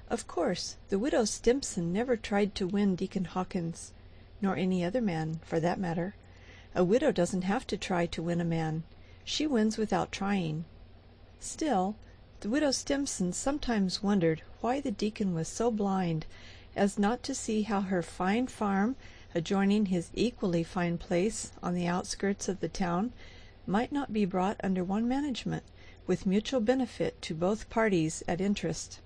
Of course, the widow Stimson never tried to win Deacon Hawkins, nor any other man, for that matter. A widow doesn't have to try to win a man. She wins without trying. Still, the widow Stimson sometimes wondered why the deacon was so blind as not to see how her fine farm, adjoining his equally fine place on the outskirts of the town, might not be brought under one management, with mutual benefit to both parties at interest.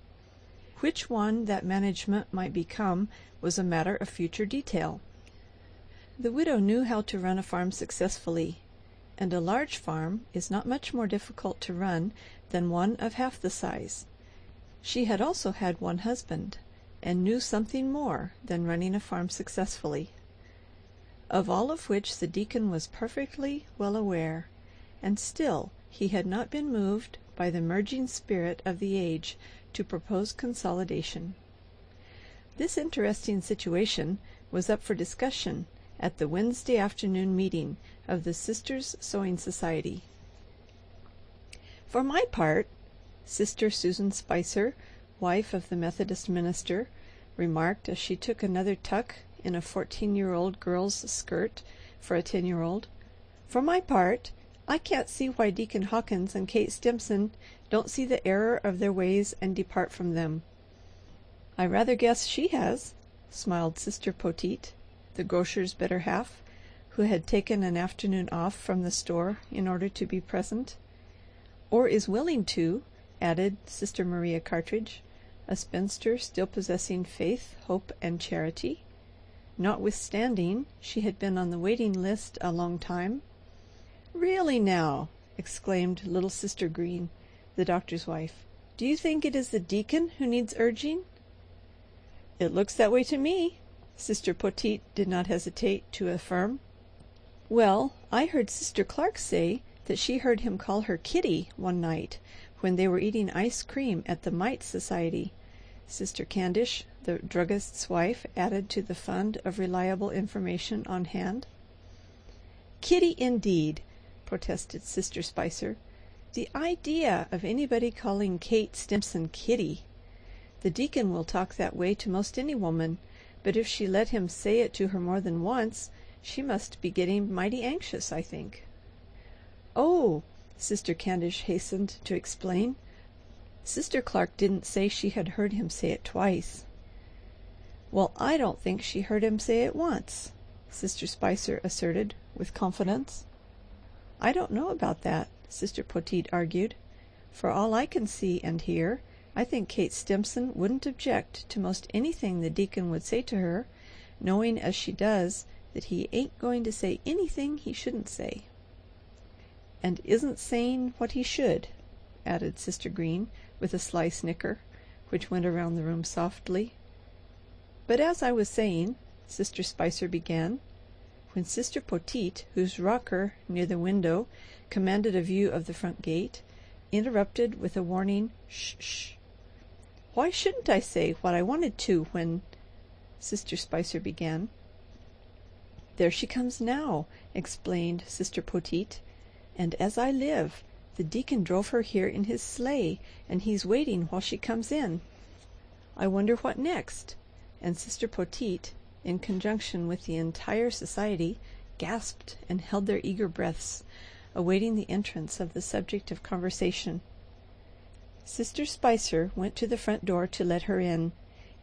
Which one that management might become was a matter of future detail. The widow knew how to run a farm successfully, and a large farm is not much more difficult to run than one of half the size. She had also had one husband, and knew something more than running a farm successfully. Of all of which the deacon was perfectly well aware, and still he had not been moved by the merging spirit of the age to propose consolidation. This interesting situation was up for discussion at the Wednesday afternoon meeting of the Sisters' Sewing Society. For my part, Sister Susan Spicer, wife of the Methodist minister, remarked as she took another tuck in a 14-year-old girl's skirt for a 10-year-old, "For my part, I can't see why Deacon Hawkins and Kate Stimson don't see the error of their ways and depart from them." "I rather guess she has," smiled Sister Poteet, the grocer's better half, who had taken an afternoon off from the store in order to be present. "Or is willing to," added Sister Maria Cartridge, a spinster still possessing faith, hope, and charity, notwithstanding she had been on the waiting list a long time. "Really now," exclaimed little Sister Green, the doctor's wife, "do you think it is the deacon who needs urging?" "It looks that way to me," Sister Poteet did not hesitate to affirm. "Well, I heard Sister Clark say that she heard him call her Kitty one night when they were eating ice cream at the Mite Society," Sister Candish, the druggist's wife, added to the fund of reliable information on hand. "Kitty, indeed!" protested Sister Spicer. "The idea of anybody calling Kate Stimson Kitty! The deacon will talk that way to most any woman, but if she let him say it to her more than once, she must be getting mighty anxious, I think." "Oh," Sister Candish hastened to explain, "Sister Clark didn't say she had heard him say it twice." "Well, I don't think she heard him say it once," Sister Spicer asserted with confidence. "I don't know about that," Sister Poteet argued. "For all I can see and hear, I think Kate Stimson wouldn't object to most anything the deacon would say to her, knowing as she does that he ain't going to say anything he shouldn't say." "And isn't saying what he should," added Sister Green, with a sly snicker, which went around the room softly. "But as I was saying," Sister Spicer began, when Sister Poteet, whose rocker near the window commanded a view of the front gate, interrupted with a warning "Shh, shh." "Why shouldn't I say what I wanted to when—" Sister Spicer began. "There she comes now," explained Sister Poteet, "and as I live, the deacon drove her here in his sleigh, and he's waiting while she comes in. I wonder what next?" And Sister Poteet, in conjunction with the entire society, gasped and held their eager breaths, awaiting the entrance of the subject of conversation. Sister Spicer went to the front door to let her in,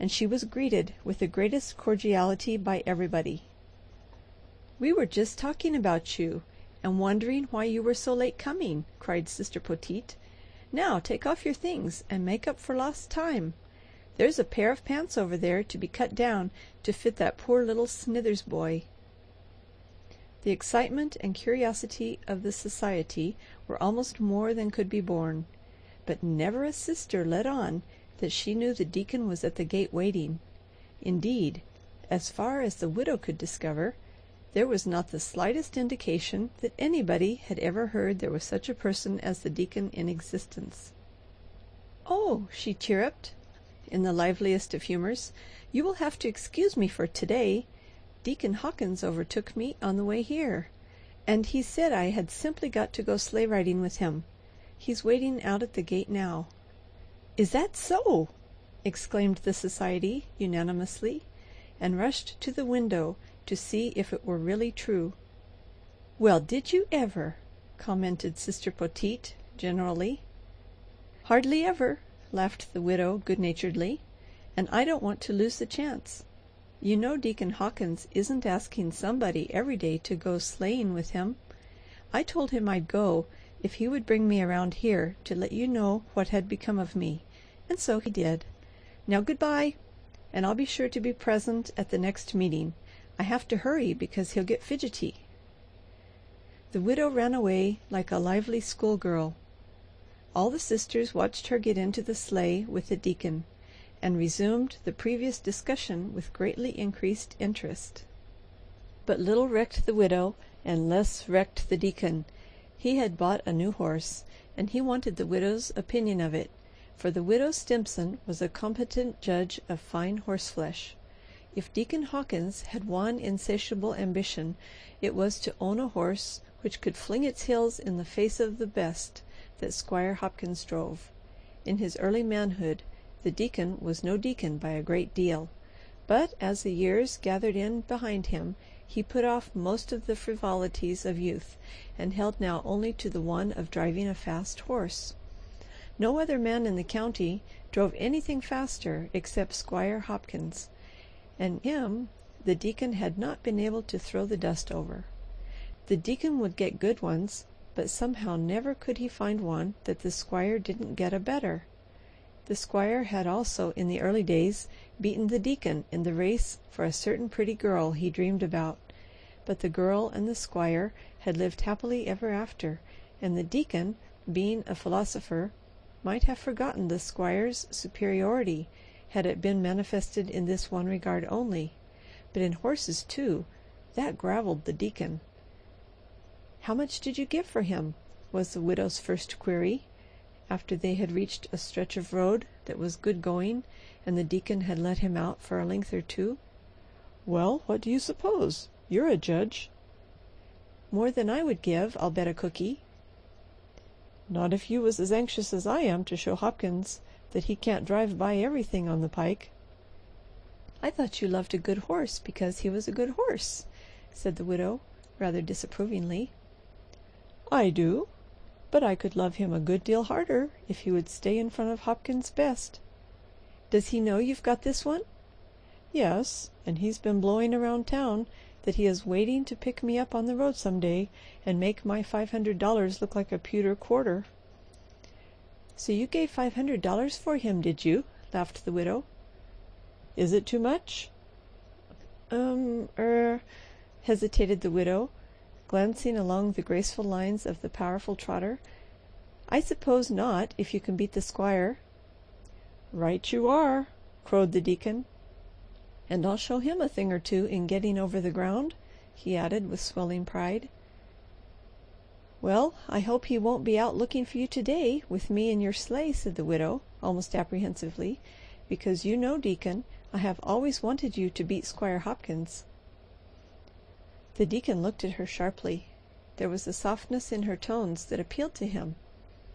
and she was greeted with the greatest cordiality by everybody. "We were just talking about you, and wondering why you were so late coming," cried Sister Poteet. "Now take off your things and make up for lost time. There's a pair of pants over there to be cut down to fit that poor little Snithers boy." The excitement and curiosity of the society were almost more than could be borne, but never a sister let on that she knew the deacon was at the gate waiting. Indeed, as far as the widow could discover, there was not the slightest indication that anybody had ever heard there was such a person as the deacon in existence. "Oh," she chirruped, in the liveliest of humors, "you will have to excuse me for today. Deacon Hawkins overtook me on the way here, and he said I had simply got to go sleigh riding with him. He's waiting out at the gate now." "Is that so?" exclaimed the society unanimously, and rushed to the window to see if it were really true. "Well, did you ever?" commented Sister Poteet generally. "Hardly ever," laughed the widow good-naturedly, "and I don't want to lose the chance. You know Deacon Hawkins isn't asking somebody every day to go sleighing with him. I told him I'd go if he would bring me around here to let you know what had become of me, and so he did. Now good-bye, and I'll be sure to be present at the next meeting. I have to hurry because he'll get fidgety." The widow ran away like a lively schoolgirl. All the sisters watched her get into the sleigh with the deacon, and resumed the previous discussion with greatly increased interest. But little recked the widow, and less recked the deacon. He had bought a new horse, and he wanted the widow's opinion of it, for the widow Stimpson was a competent judge of fine horseflesh. If Deacon Hawkins had one insatiable ambition, it was to own a horse which could fling its heels in the face of the best that Squire Hopkins drove. In his early manhood the deacon was no deacon by a great deal, but as the years gathered in behind him, he put off most of the frivolities of youth, and held now only to the one of driving a fast horse. No other man in the county drove anything faster except Squire Hopkins, and him the deacon had not been able to throw the dust over. The deacon would get good ones, but somehow never could he find one that the squire didn't get a better. The squire had also in the early days beaten the deacon in the race for a certain pretty girl he dreamed about, but the girl and the squire had lived happily ever after, and the deacon, being a philosopher, might have forgotten the squire's superiority had it been manifested in this one regard only, but in horses too, that gravelled the deacon. "How much did you give for him?" was the widow's first query, after they had reached a stretch of road that was good going, and the deacon had let him out for a length or two. "Well, what do you suppose? You're a judge." "More than I would give, I'll bet a cookie." "Not if you was as anxious as I am to show Hopkins that he can't drive by everything on the pike." "I thought you loved a good horse because he was a good horse," said the widow, rather disapprovingly. "I do, but I could love him a good deal harder if he would stay in front of Hopkins' best." "Does he know you've got this one?" "Yes, and he's been blowing around town that he is waiting to pick me up on the road some day and make my $500 look like a pewter quarter." "So you gave $500 for him, did you?" laughed the widow. "Is it too much?" Hesitated the widow, glancing along the graceful lines of the powerful trotter. "I suppose not, if you can beat the squire." "Right you are," crowed the deacon. "And I'll show him a thing or two in getting over the ground," he added with swelling pride. "Well, I hope he won't be out looking for you to-day with me in your sleigh," said the widow, almost apprehensively, "because you know, Deacon, I have always wanted you to beat Squire Hopkins." The deacon looked at her sharply. There was a softness in her tones that appealed to him,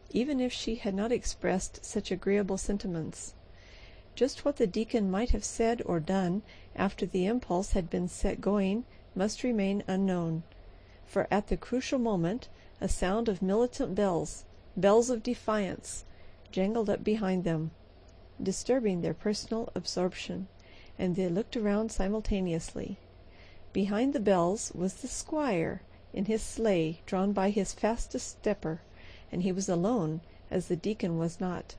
even if she had not expressed such agreeable sentiments. Just what the deacon might have said or done after the impulse had been set going must remain unknown, for at the crucial moment a sound of militant bells of defiance, jangled up behind them, disturbing their personal absorption, and they looked around simultaneously. Behind the bells was the squire in his sleigh drawn by his fastest stepper, and he was alone, as the deacon was not.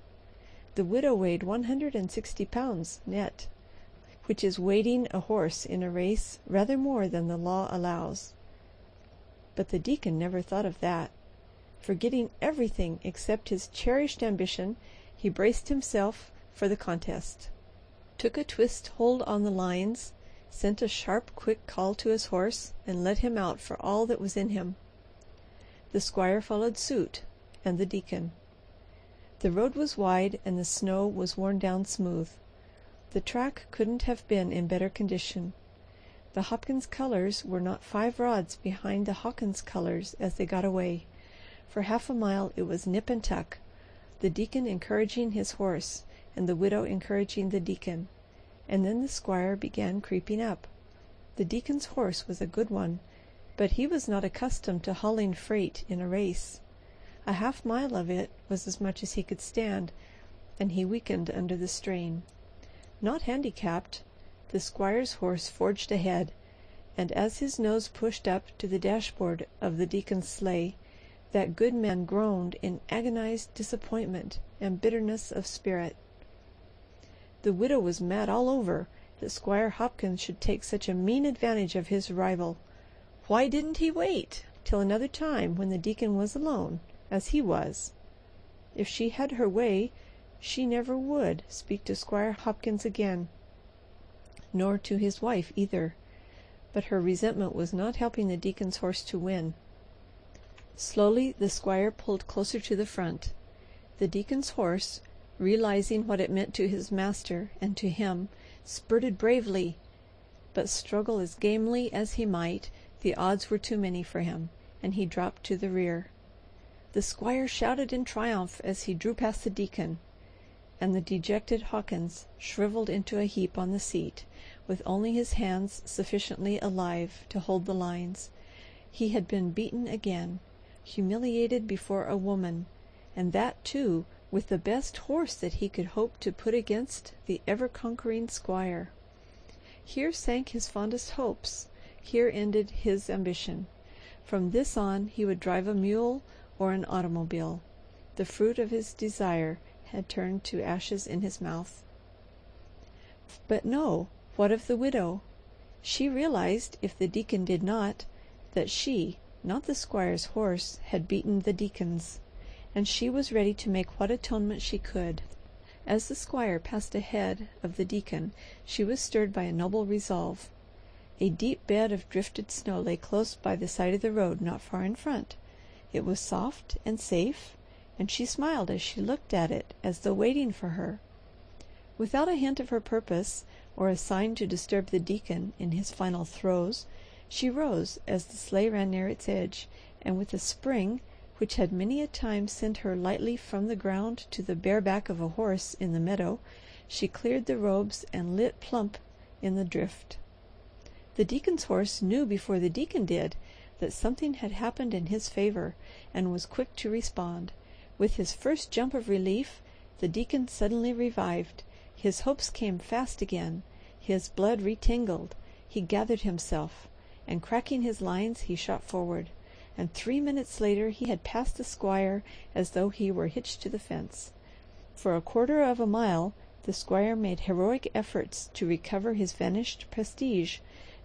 The widow weighed 160 pounds net, which is weighting a horse in a race rather more than the law allows. But the deacon never thought of that. Forgetting everything except his cherished ambition, he braced himself for the contest, took a twist hold on the lines, sent a sharp, quick call to his horse, and let him out for all that was in him. The squire followed suit, and the deacon. The road was wide, and the snow was worn down smooth. The track couldn't have been in better condition. The Hopkins colors were not 5 rods behind the Hawkins colors as they got away. For half a mile it was nip and tuck, the deacon encouraging his horse, and the widow encouraging the deacon, and then the squire began creeping up. The deacon's horse was a good one, but he was not accustomed to hauling freight in a race. A half-mile of it was as much as he could stand, and he weakened under the strain. Not handicapped, the squire's horse forged ahead, and as his nose pushed up to the dashboard of the deacon's sleigh, that good man groaned in agonized disappointment and bitterness of spirit. The widow was mad all over that Squire Hopkins should take such a mean advantage of his rival. Why didn't he wait till another time when the deacon was alone, as he was? If she had her way, she never would speak to Squire Hopkins again, nor to his wife either. But her resentment was not helping the deacon's horse to win. Slowly the squire pulled closer to the front. The deacon's horse, realizing what it meant to his master and to him, spurted bravely, but struggle as gamely as he might, the odds were too many for him, and he dropped to the rear. The squire shouted in triumph as he drew past the deacon, and the dejected Hawkins shriveled into a heap on the seat, with only his hands sufficiently alive to hold the lines. He had been beaten again, humiliated before a woman, and that, too, with the best horse that he could hope to put against the ever-conquering squire. Here sank his fondest hopes. Here ended his ambition. From this on he would drive a mule or an automobile. The fruit of his desire had turned to ashes in his mouth. But no, what of the widow? She realized, if the deacon did not, that she, not the squire's horse, had beaten the deacon's, and she was ready to make what atonement she could. As the squire passed ahead of the deacon, she was stirred by a noble resolve. A deep bed of drifted snow lay close by the side of the road, not far in front. It was soft and safe, and she smiled as she looked at it, as though waiting for her. Without a hint of her purpose, or a sign to disturb the deacon in his final throes, she rose as the sleigh ran near its edge, and with a spring which had many a time sent her lightly from the ground to the bare back of a horse in the meadow, she cleared the robes and lit plump in the drift. The deacon's horse knew before the deacon did that something had happened in his favor, and was quick to respond. With his first jump of relief, the deacon suddenly revived. His hopes came fast again. His blood retingled. He gathered himself, and cracking his lines, he shot forward. And 3 minutes later he had passed the squire as though he were hitched to the fence. For 1/4 of a mile the squire made heroic efforts to recover his vanished prestige,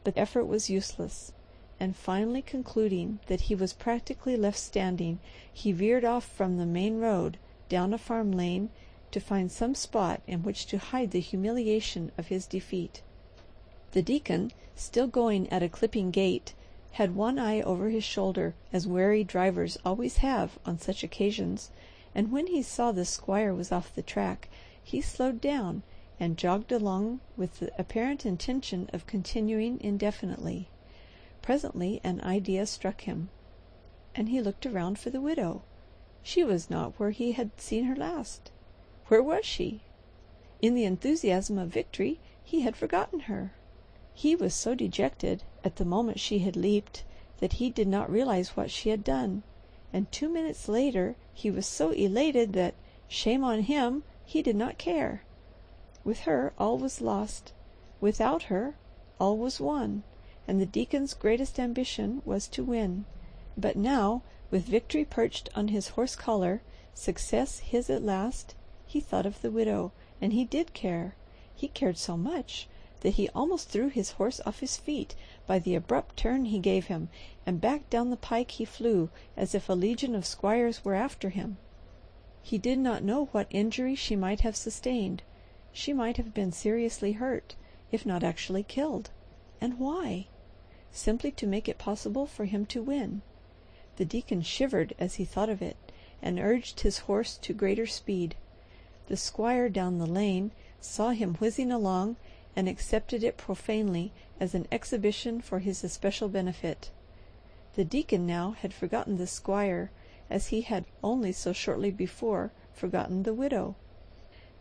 but effort was useless, and finally concluding that he was practically left standing, he veered off from the main road down a farm lane to find some spot in which to hide the humiliation of his defeat. The deacon, still going at a clipping gait, had one eye over his shoulder, as wary drivers always have on such occasions, and when he saw the squire was off the track, he slowed down and jogged along with the apparent intention of continuing indefinitely. Presently an idea struck him, and he looked around for the widow. She was not where he had seen her last. Where was she? In the enthusiasm of victory he had forgotten her. He was so dejected at the moment she had leaped that he did not realize what she had done, and 2 minutes later he was so elated that, shame on him, he did not care. With her all was lost. Without her all was won, and the deacon's greatest ambition was to win. But now, with victory perched on his horse collar, success his at last, he thought of the widow, and he did care. He cared so much that he almost threw his horse off his feet by the abrupt turn he gave him, and back down the pike he flew as if a legion of squires were after him. He did not know what injury she might have sustained. She might have been seriously hurt, if not actually killed. And why? Simply to make it possible for him to win. The deacon shivered as he thought of it, and urged his horse to greater speed. The squire down the lane saw him whizzing along, and accepted it profanely as an exhibition for his especial benefit. The deacon now had forgotten the squire, as he had only so shortly before forgotten the widow.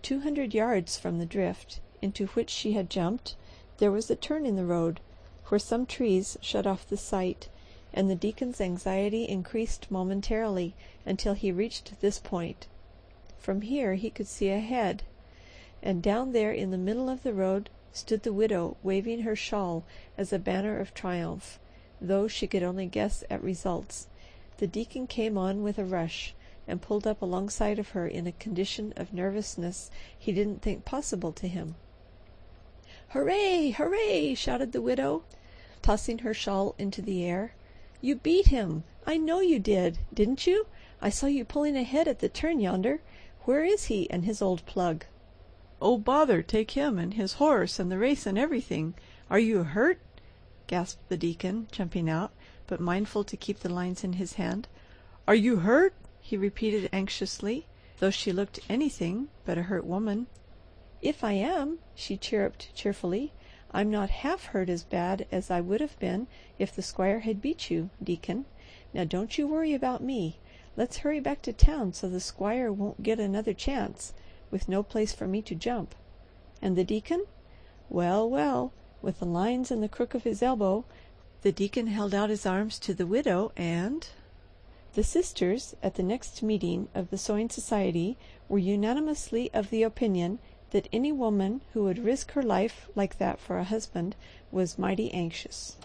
200 yards from the drift into which she had jumped, there was a turn in the road where some trees shut off the sight, and the deacon's anxiety increased momentarily until he reached this point. From here he could see ahead, and down there in the middle of the road stood the widow waving her shawl as a banner of triumph, though she could only guess at results. The deacon came on with a rush and pulled up alongside of her in a condition of nervousness he didn't think possible to him. "Hooray! Hooray!" shouted the widow, tossing her shawl into the air. "You beat him! I know you did, didn't you? I saw you pulling ahead at the turn yonder. Where is he and his old plug?" "Oh, bother take him and his horse and the race and everything. Are you hurt?" gasped the deacon, jumping out, but mindful to keep the lines in his hand. "Are you hurt?" he repeated anxiously, though she looked anything but a hurt woman. "If I am," she chirruped cheerfully, "I'm not half hurt as bad as I would have been if the squire had beat you, Deacon. Now don't you worry about me. Let's hurry back to town so the squire won't get another chance, with no place for me to jump. And the deacon? Well, well," with the lines in the crook of his elbow, the deacon held out his arms to the widow, and the sisters at the next meeting of the Sewing Society were unanimously of the opinion that any woman who would risk her life like that for a husband was mighty anxious.